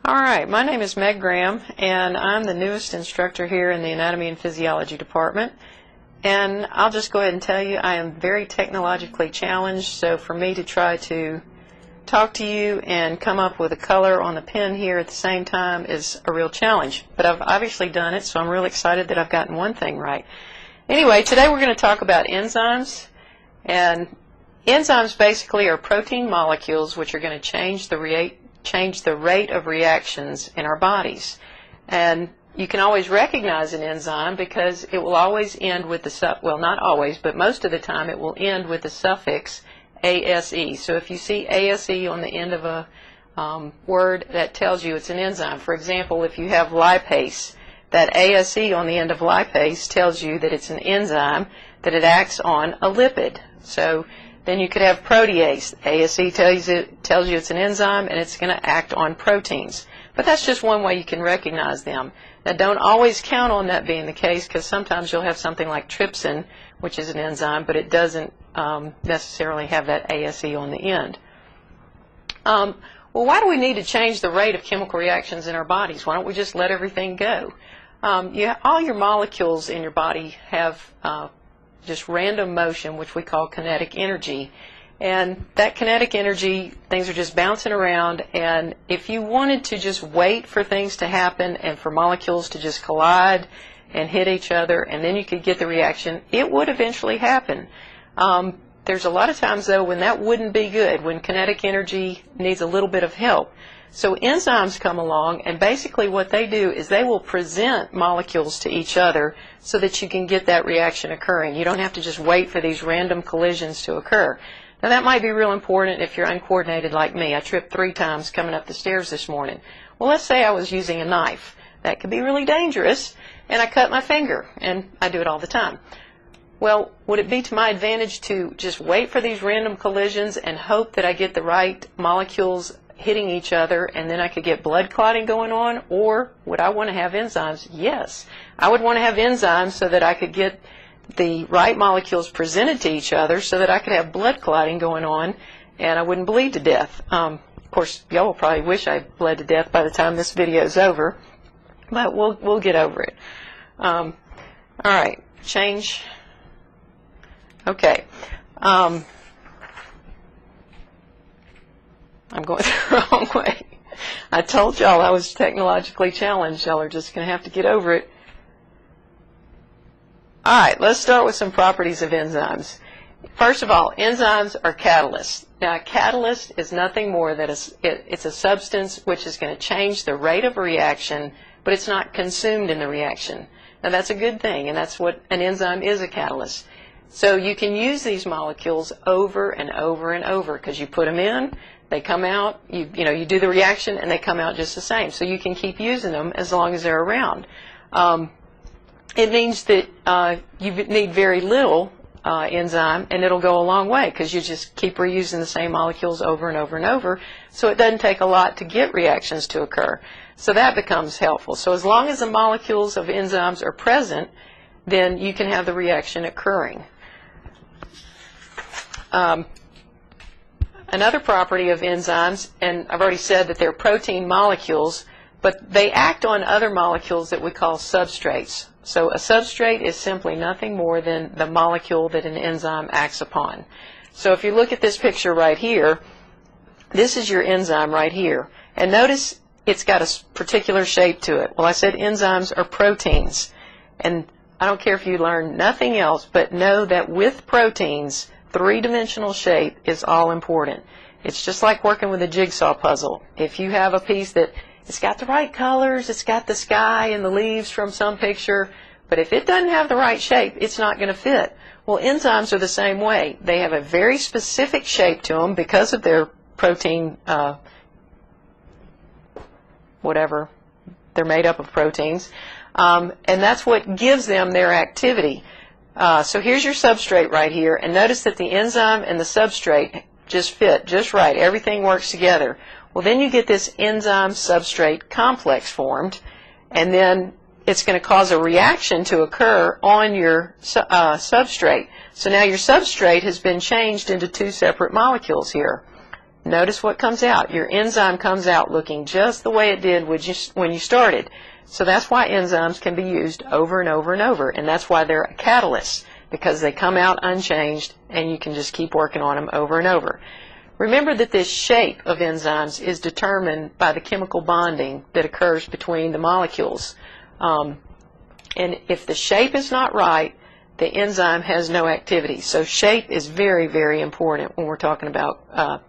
Alright, my name is Meg Graham, and I'm the newest instructor here in the Anatomy and Physiology department. And I'll just go ahead and tell you I am very technologically challenged, so for me to try to talk to you and come up with a color on the pen here at the same time is a real challenge. But I've obviously done it, so I'm really excited that I've gotten one thing right. Anyway, today we're going to talk about enzymes. And enzymes basically are protein molecules which are going to change the rate of reactions in our bodies. And you can always recognize an enzyme because it will always end with the, well, not always, but most of the time it will end with the suffix ASE. So if you see ASE on the end of a word, that tells you it's an enzyme. For example, if you have lipase, that ASE on the end of lipase tells you that it's an enzyme, that it acts on a lipid. So then you could have protease. ASE tells you it's an enzyme and it's going to act on proteins. But that's just one way you can recognize them. Now don't always count on that being the case, because sometimes you'll have something like trypsin, which is an enzyme, but it doesn't necessarily have that ASE on the end. Well, why do we need to change the rate of chemical reactions in our bodies? Why don't we just let everything go? All your molecules in your body have just random motion, which we call kinetic energy. And that kinetic energy, things are just bouncing around, and if you wanted to just wait for things to happen and for molecules to just collide and hit each other, and then you could get the reaction, it would eventually happen. There's a lot of times, though, when that wouldn't be good, when kinetic energy needs a little bit of help. So enzymes come along, and basically what they do is they will present molecules to each other so that you can get that reaction occurring. You don't have to just wait for these random collisions to occur. Now that might be real important if you're uncoordinated like me. I tripped 3 times coming up the stairs this morning. Well, let's say I was using a knife. That could be really dangerous, and I cut my finger, and I do it all the time. Well, would it be to my advantage to just wait for these random collisions and hope that I get the right molecules hitting each other and then I could get blood clotting going on? Or would I want to have enzymes? Yes. I would want to have enzymes so that I could get the right molecules presented to each other so that I could have blood clotting going on and I wouldn't bleed to death. Of course, y'all will probably wish I bled to death by the time this video is over, but we'll get over it. All right, change. Okay. I'm going the wrong way. I told y'all I was technologically challenged. Y'all are just going to have to get over it. All right, let's start with some properties of enzymes. First of all, enzymes are catalysts. Now, a catalyst is nothing more than it's a substance which is going to change the rate of a reaction, but it's not consumed in the reaction. Now, that's a good thing, and that's what an enzyme is, a catalyst. So you can use these molecules over and over and over because you put them in, they come out, you do the reaction, and they come out just the same. So you can keep using them as long as they're around. It means that you need very little enzyme, and it'll go a long way because you just keep reusing the same molecules over and over and over, so it doesn't take a lot to get reactions to occur. So that becomes helpful. So as long as the molecules of enzymes are present, then you can have the reaction occurring. Another property of enzymes, and I've already said that they're protein molecules, but they act on other molecules that we call substrates. So a substrate is simply nothing more than the molecule that an enzyme acts upon. So if you look at this picture right here, this is your enzyme right here. And notice it's got a particular shape to it. Well, I said enzymes are proteins. And I don't care if you learn nothing else, but know that with proteins, 3-dimensional shape is all important. It's just like working with a jigsaw puzzle. If you have a piece that it's got the right colors, it's got the sky and the leaves from some picture, but if it doesn't have the right shape, it's not going to fit. Well, enzymes are the same way. They have a very specific shape to them because of their protein, whatever, they're made up of proteins, and that's what gives them their activity. So here's your substrate right here, and notice that the enzyme and the substrate just fit just right. Everything works together. Well, then you get this enzyme-substrate complex formed, and then it's going to cause a reaction to occur on your substrate. So now your substrate has been changed into 2 separate molecules here. notice what comes out. Your enzyme comes out looking just the way it did when you started. So that's why enzymes can be used over and over and over, and that's why they're a catalyst, because they come out unchanged and you can just keep working on them over and over. Remember that this shape of enzymes is determined by the chemical bonding that occurs between the molecules. And if the shape is not right, the enzyme has no activity. So shape is very, very important when we're talking about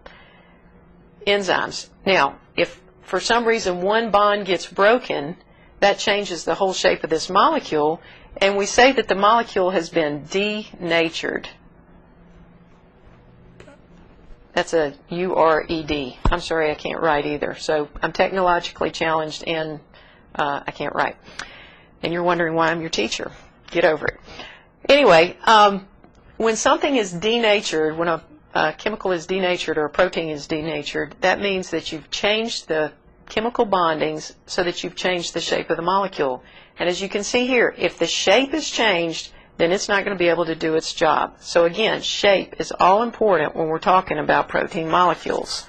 enzymes. Now, if for some reason one bond gets broken, that changes the whole shape of this molecule, and we say that the molecule has been denatured. That's a U-R-E-D. I'm sorry, I can't write either. So I'm technologically challenged and I can't write. And you're wondering why I'm your teacher. Get over it. Anyway, when something is denatured, when a chemical is denatured or a protein is denatured, that means that you've changed the chemical bondings so that you've changed the shape of the molecule. And as you can see here, if the shape is changed, then it's not going to be able to do its job. So again, shape is all important when we're talking about protein molecules.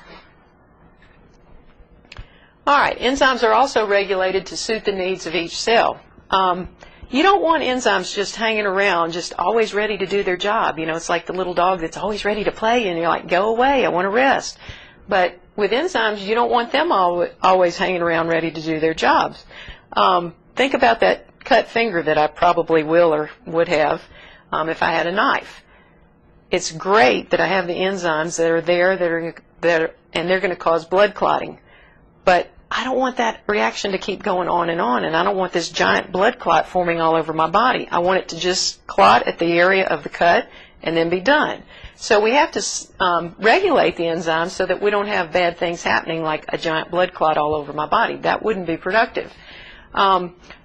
All right, enzymes are also regulated to suit the needs of each cell. You don't want enzymes just hanging around, just always ready to do their job. You know, it's like the little dog that's always ready to play, and you're like, go away, I want to rest. But with enzymes, you don't want them always hanging around ready to do their jobs. Think about that cut finger that I probably will or would have if I had a knife. It's great that I have the enzymes that are there and they're going to cause blood clotting. But I don't want that reaction to keep going on, and I don't want this giant blood clot forming all over my body. I want it to just clot at the area of the cut and then be done. So we have to regulate the enzymes so that we don't have bad things happening like a giant blood clot all over my body. That wouldn't be productive.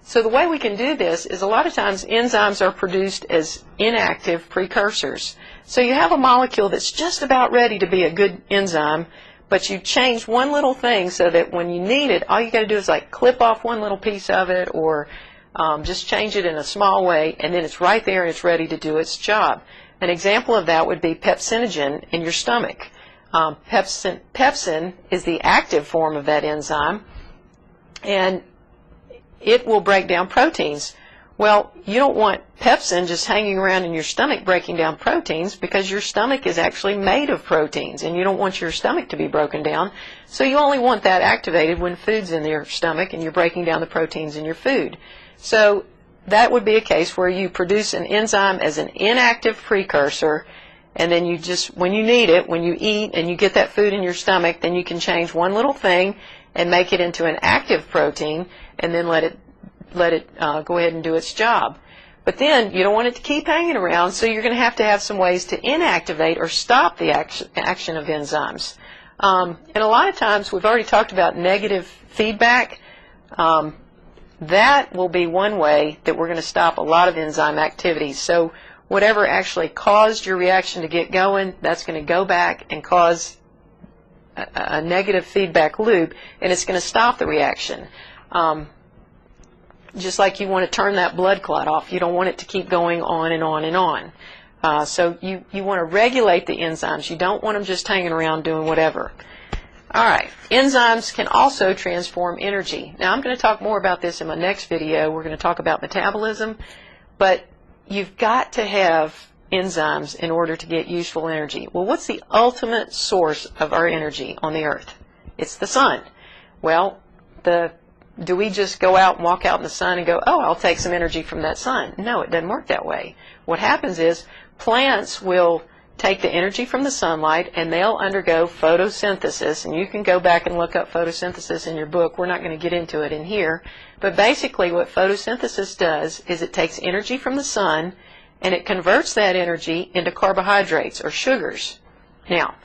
So the way we can do this is a lot of times enzymes are produced as inactive precursors. So you have a molecule that's just about ready to be a good enzyme, but you change one little thing so that when you need it, all you got to do is like clip off one little piece of it, or just change it in a small way, and then it's right there and it's ready to do its job. An example of that would be pepsinogen in your stomach. Pepsin is the active form of that enzyme, and it will break down proteins. Well, you don't want pepsin just hanging around in your stomach breaking down proteins, because your stomach is actually made of proteins, and you don't want your stomach to be broken down. So you only want that activated when food's in your stomach and you're breaking down the proteins in your food. So that would be a case where you produce an enzyme as an inactive precursor, and then you just, when you need it, when you eat and you get that food in your stomach, then you can change one little thing and make it into an active protein, and then let it go ahead and do its job. But then you don't want it to keep hanging around, so you're going to have some ways to inactivate or stop the action of enzymes. And a lot of times, we've already talked about negative feedback. That will be one way that we're going to stop a lot of enzyme activities. So whatever actually caused your reaction to get going, that's going to go back and cause a negative feedback loop, and it's going to stop the reaction. Just like you want to turn that blood clot off. You don't want it to keep going on and on and on. So you want to regulate the enzymes. You don't want them just hanging around doing whatever. All right. Enzymes can also transform energy. Now, I'm going to talk more about this in my next video. We're going to talk about metabolism. But you've got to have enzymes in order to get useful energy. Well, what's the ultimate source of our energy on the earth? It's the sun. Well, do we just go out and walk out in the sun and go, oh, I'll take some energy from that sun? No, it doesn't work that way. What happens is plants will take the energy from the sunlight and they'll undergo photosynthesis. And you can go back and look up photosynthesis in your book. We're not going to get into it in here. But basically what photosynthesis does is it takes energy from the sun and it converts that energy into carbohydrates or sugars. Now,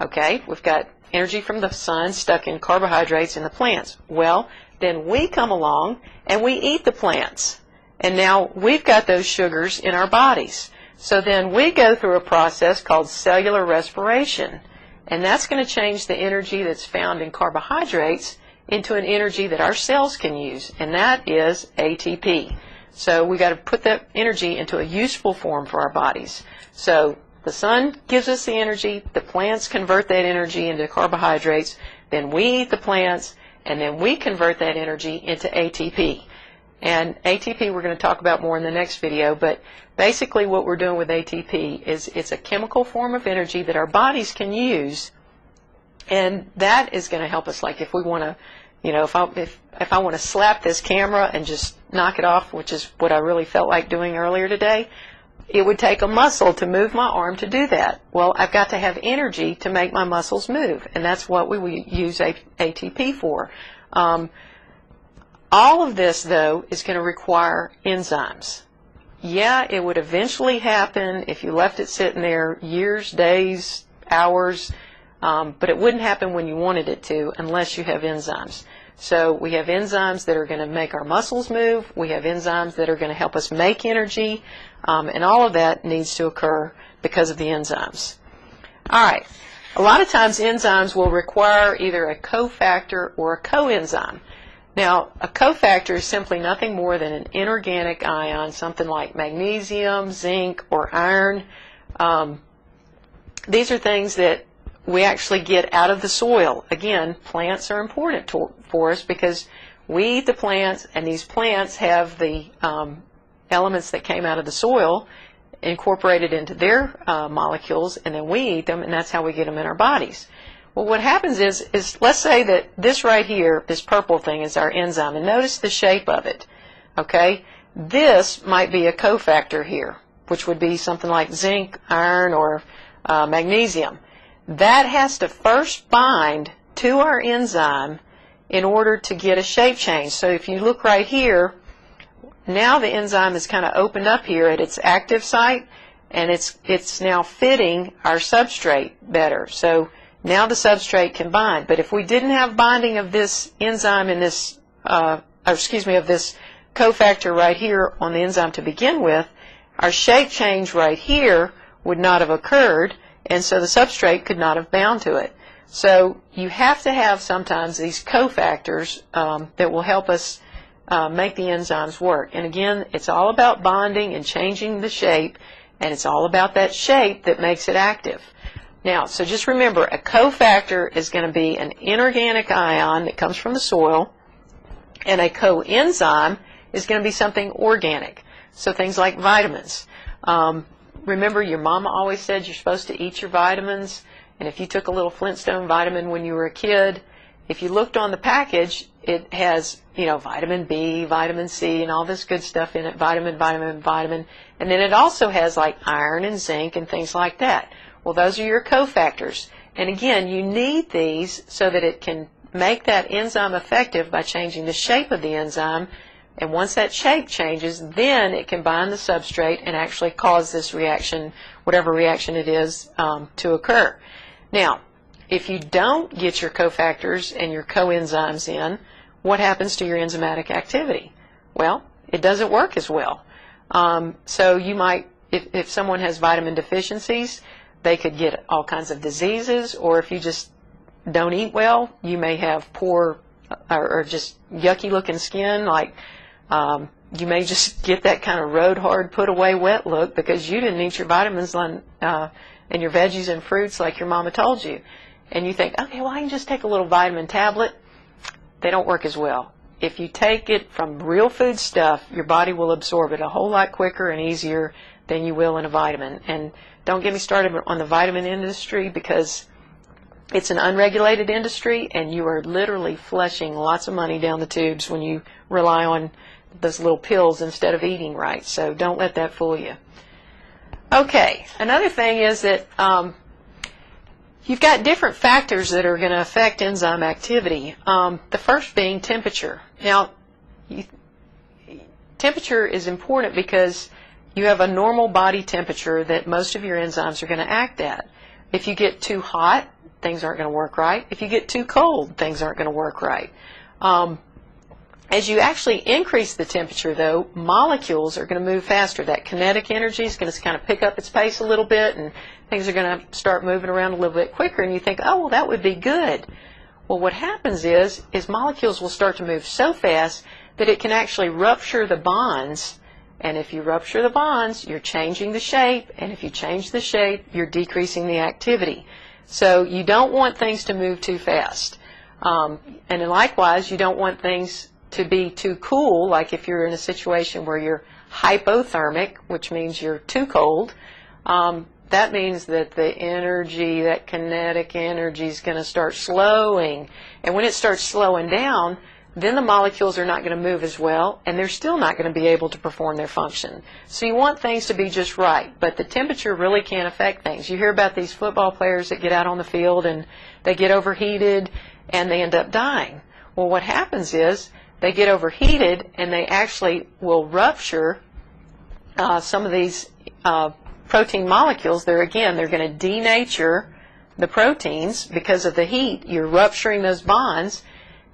okay, we've got energy from the sun stuck in carbohydrates in the plants. Well, then we come along and we eat the plants. And now we've got those sugars in our bodies. So then we go through a process called cellular respiration. And that's going to change the energy that's found in carbohydrates into an energy that our cells can use. And that is ATP. So we got to put that energy into a useful form for our bodies. So the sun gives us the energy, the plants convert that energy into carbohydrates, then we eat the plants, and then we convert that energy into ATP. And ATP we're going to talk about more in the next video, but basically what we're doing with ATP is it's a chemical form of energy that our bodies can use, and that is going to help us. Like if we want to, you know, if I want to slap this camera and just knock it off, which is what I really felt like doing earlier today, it would take a muscle to move my arm to do that. Well, I've got to have energy to make my muscles move, and that's what we use ATP for. All of this, though, is going to require enzymes. Yeah, it would eventually happen if you left it sitting there years, days, hours, but it wouldn't happen when you wanted it to unless you have enzymes. So we have enzymes that are going to make our muscles move. We have enzymes that are going to help us make energy, and all of that needs to occur because of the enzymes. All right. A lot of times enzymes will require either a cofactor or a coenzyme. Now, a cofactor is simply nothing more than an inorganic ion, something like magnesium, zinc, or iron. These are things that we actually get out of the soil. Again, plants are important for us because we eat the plants, and these plants have the elements that came out of the soil incorporated into their molecules, and then we eat them, and that's how we get them in our bodies. Well, what happens is let's say that this right here, this purple thing, is our enzyme, and notice the shape of it. Okay, this might be a cofactor here, which would be something like zinc, iron, or magnesium. That has to first bind to our enzyme in order to get a shape change. So if you look right here, now the enzyme is kind of opened up here at its active site, and it's now fitting our substrate better. So now the substrate can bind. But if we didn't have binding of this enzyme in this, of this cofactor right here on the enzyme to begin with, our shape change right here would not have occurred, and so the substrate could not have bound to it. So you have to have sometimes these cofactors that will help us make the enzymes work. And again, it's all about bonding and changing the shape, and it's all about that shape that makes it active. Now, so just remember, a cofactor is going to be an inorganic ion that comes from the soil, and a coenzyme is going to be something organic. So things like vitamins. Remember, your mama always said you're supposed to eat your vitamins, and if you took a little Flintstone vitamin when you were a kid, if you looked on the package, it has, you know, vitamin B, vitamin C, and all this good stuff in it, vitamin, and then it also has like iron and zinc and things like that. Well, those are your cofactors. And again, you need these so that it can make that enzyme effective by changing the shape of the enzyme. And once that shape changes, then it can bind the substrate and actually cause this reaction, whatever reaction it is, to occur. Now, if you don't get your cofactors and your coenzymes in, what happens to your enzymatic activity? Well, it doesn't work as well. So you might, if someone has vitamin deficiencies, they could get all kinds of diseases, or if you just don't eat well, you may have poor or just yucky looking skin, like you may just get that kind of road hard, put away wet look because you didn't eat your vitamins and your veggies and fruits like your mama told you. And you think, okay, well, I can just take a little vitamin tablet. They don't work as well. If you take it from real food stuff, your body will absorb it a whole lot quicker and easier than you will in a vitamin. And don't get me started on the vitamin industry, because it's an unregulated industry, and you are literally flushing lots of money down the tubes when you rely on those little pills instead of eating right. So don't let that fool you. Okay, another thing is that you've got different factors that are going to affect enzyme activity. The first being temperature. Now, temperature is important because you have a normal body temperature that most of your enzymes are going to act at. If you get too hot, things aren't going to work right. If you get too cold, things aren't going to work right. As you actually increase the temperature, though, molecules are going to move faster. That kinetic energy is going to kind of pick up its pace a little bit, and things are going to start moving around a little bit quicker, and you think, oh, well, that would be good. Well, what happens is molecules will start to move so fast that it can actually rupture the bonds And if you rupture the bonds, you're changing the shape, and if you change the shape, you're decreasing the activity. So you don't want things to move too fast. And then likewise, you don't want things to be too cool, like if you're in a situation where you're hypothermic, which means you're too cold. That means that the energy, that kinetic energy, is going to start slowing. And when it starts slowing down, then the molecules are not going to move as well, and they're still not going to be able to perform their function. So you want things to be just right, but the temperature really can't affect things. You hear about these football players that get out on the field and they get overheated and they end up dying. Well, what happens is they get overheated and they actually will rupture some of these protein molecules. They're going to denature the proteins because of the heat. You're rupturing those bonds.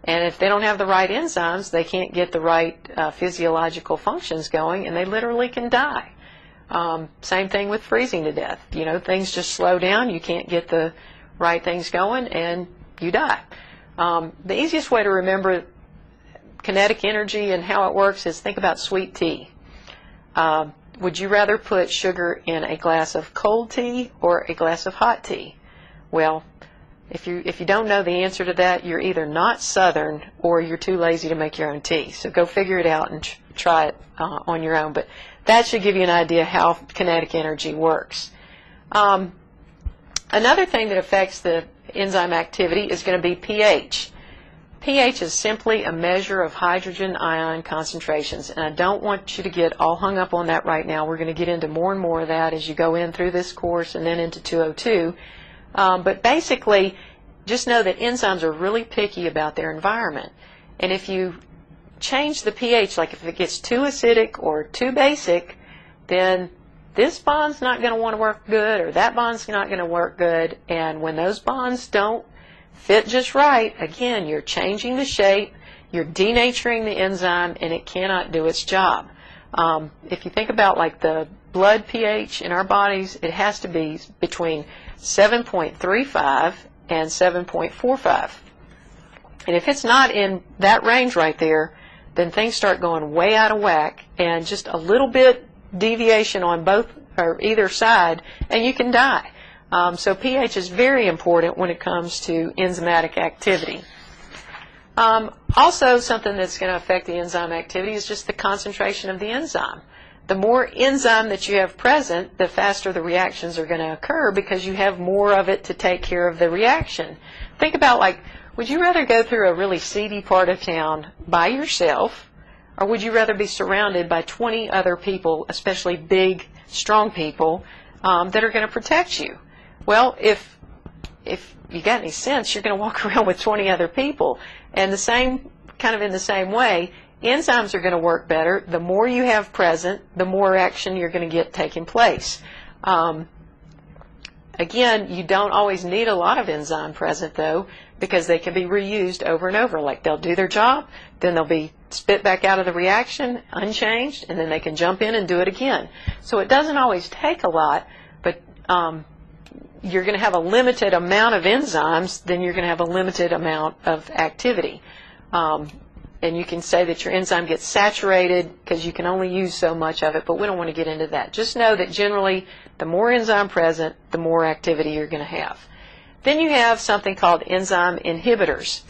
And if they don't have the right enzymes, they can't get the right physiological functions going, and they literally can die. Same thing with freezing to death. You know, things just slow down, you can't get the right things going, and you die. The easiest way to remember kinetic energy and how it works is think about sweet tea. Would you rather put sugar in a glass of cold tea or a glass of hot tea? Well, if you don't know the answer to that, you're either not Southern or you're too lazy to make your own tea. So go figure it out and try it on your own. But that should give you an idea how kinetic energy works. Another thing that affects the enzyme activity is going to be pH. pH is simply a measure of hydrogen ion concentrations, and I don't want you to get all hung up on that right now. We're going to get into more and more of that as you go in through this course and then into 202. But basically, just know that enzymes are really picky about their environment. And if you change the pH, like if it gets too acidic or too basic, then this bond's not going to want to work good, or that bond's not going to work good. And when those bonds don't fit just right, again, you're changing the shape, you're denaturing the enzyme, and it cannot do its job. If you think about like the blood pH in our bodies, it has to be between 7.35 and 7.45. And if it's not in that range right there, then things start going way out of whack, and just a little bit deviation on both or either side, and you can die. So pH is very important when it comes to enzymatic activity. Also, something that's going to affect the enzyme activity is just the concentration of the enzyme. The more enzyme that you have present, the faster the reactions are going to occur because you have more of it to take care of the reaction. Think about, like, would you rather go through a really seedy part of town by yourself, or would you rather be surrounded by 20 other people, especially big, strong people, that are going to protect you? Well, if you got any sense, you're going to walk around with 20 other people. And the same, kind of in the same way, enzymes are going to work better. The more you have present, the more action you're going to get taking place. Again, you don't always need a lot of enzyme present, though, because they can be reused over and over. Like, they'll do their job, then they'll be spit back out of the reaction unchanged, and then they can jump in and do it again. So it doesn't always take a lot, but you're going to have a limited amount of enzymes, then you're going to have a limited amount of activity. And you can say that your enzyme gets saturated because you can only use so much of it, but we don't want to get into that. Just know that generally, the more enzyme present, the more activity you're going to have. Then you have something called enzyme inhibitors.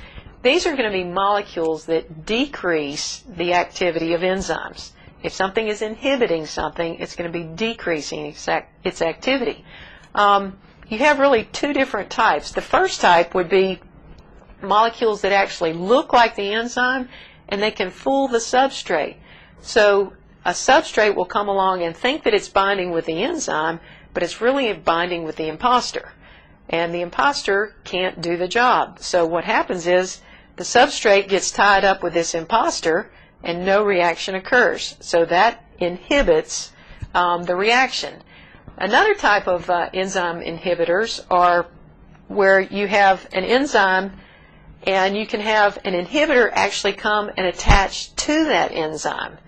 These are going to be molecules that decrease the activity of enzymes. If something is inhibiting something, it's going to be decreasing its activity. You have really two different types. The first type would be molecules that actually look like the enzyme, and they can fool the substrate. So a substrate will come along and think that it's binding with the enzyme, but it's really binding with the imposter. And the imposter can't do the job. So what happens is the substrate gets tied up with this imposter, and no reaction occurs. So that inhibits the reaction. Another type of enzyme inhibitors are where you have an enzyme and you can have an inhibitor actually come and attach to that enzyme.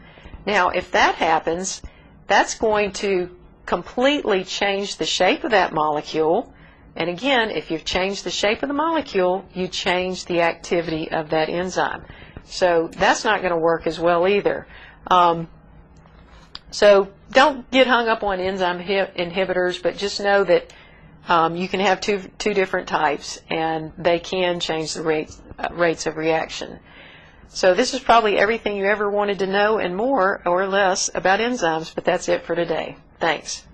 Now, if that happens, that's going to completely change the shape of that molecule. And again, if you've changed the shape of the molecule, you change the activity of that enzyme. So that's not going to work as well either. So don't get hung up on enzyme inhibitors, but just know that you can have two different types, and they can change the rates of reaction. So this is probably everything you ever wanted to know and more or less about enzymes, but that's it for today. Thanks.